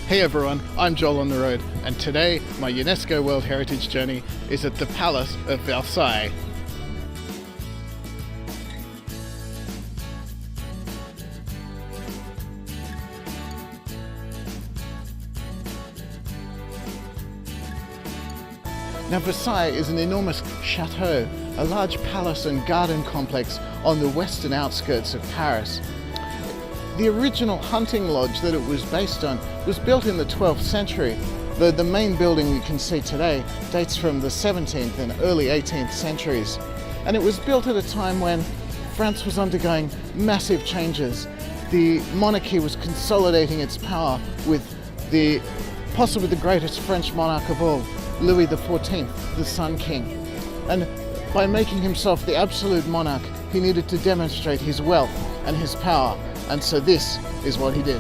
Hey everyone, I'm Joel on the road, and today my UNESCO World Heritage journey is at the Palace of Versailles. Now Versailles is an enormous chateau, a large palace and garden complex on the western outskirts of Paris. The original hunting lodge that it was based on was built in the 12th century, though the main building you can see today dates from the 17th and early 18th centuries. And it was built at a time when France was undergoing massive changes. The monarchy was consolidating its power with possibly the greatest French monarch of all, Louis XIV, the Sun King. And by making himself the absolute monarch, he needed to demonstrate his wealth and his power. And so this is what he did.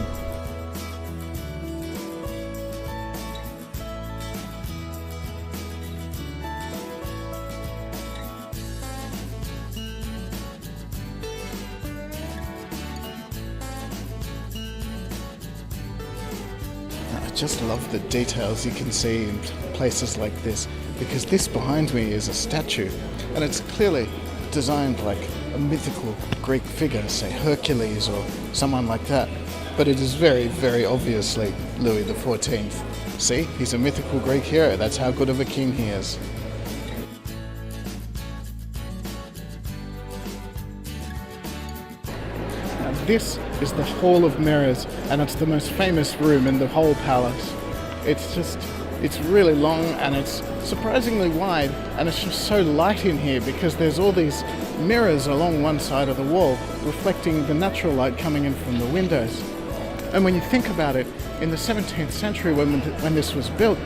I just love the details you can see in places like this, because this behind me is a statue, and it's clearly designed like a mythical Greek figure, say Hercules or someone like that. But it is very, very obviously Louis XIV. See, he's a mythical Greek hero. That's how good of a king he is. Now this is the Hall of Mirrors, and it's the most famous room in the whole palace. It's really long and it's surprisingly wide, and it's just so light in here because there's all these mirrors along one side of the wall reflecting the natural light coming in from the windows. And when you think about it, in the 17th century when this was built,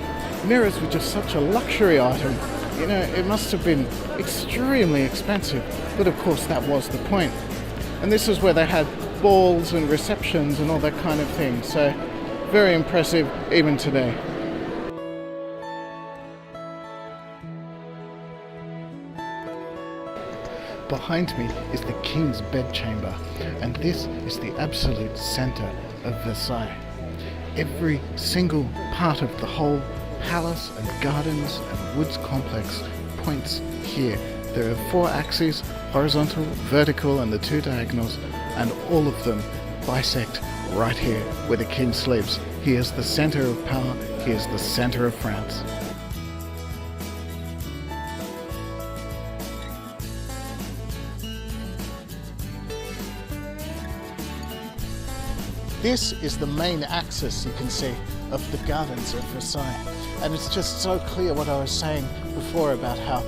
mirrors were just such a luxury item. You know, it must have been extremely expensive, but of course that was the point. And this is where they had balls and receptions and all that kind of thing, so very impressive even today. Behind me is the King's Bedchamber, and this is the absolute center of Versailles. Every single part of the whole palace and gardens and woods complex points here. There are 4 axes, horizontal, vertical, and the 2 diagonals, and all of them bisect right here where the king sleeps. He is the center of power, he is the center of France. This is the main axis, you can see, of the gardens of Versailles. And it's just so clear what I was saying before about how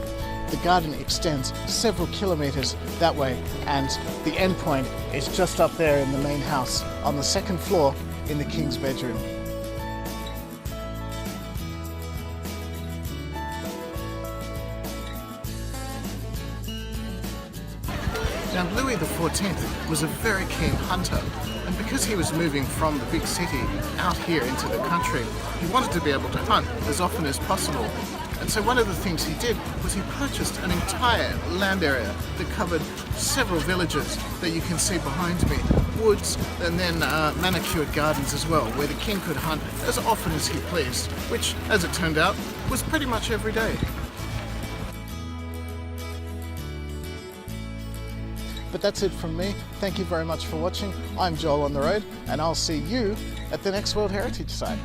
the garden extends several kilometers that way, and the end point is just up there in the main house on the 2nd floor in the king's bedroom. Now, Louis XIV was a very keen hunter, and because he was moving from the big city out here into the country, he wanted to be able to hunt as often as possible. And so one of the things he did was he purchased an entire land area that covered several villages that you can see behind me, woods, and then manicured gardens as well, where the king could hunt as often as he pleased, which, as it turned out, was pretty much every day. But that's it from me. Thank you very much for watching. I'm Joel on the road, and I'll see you at the next World Heritage site.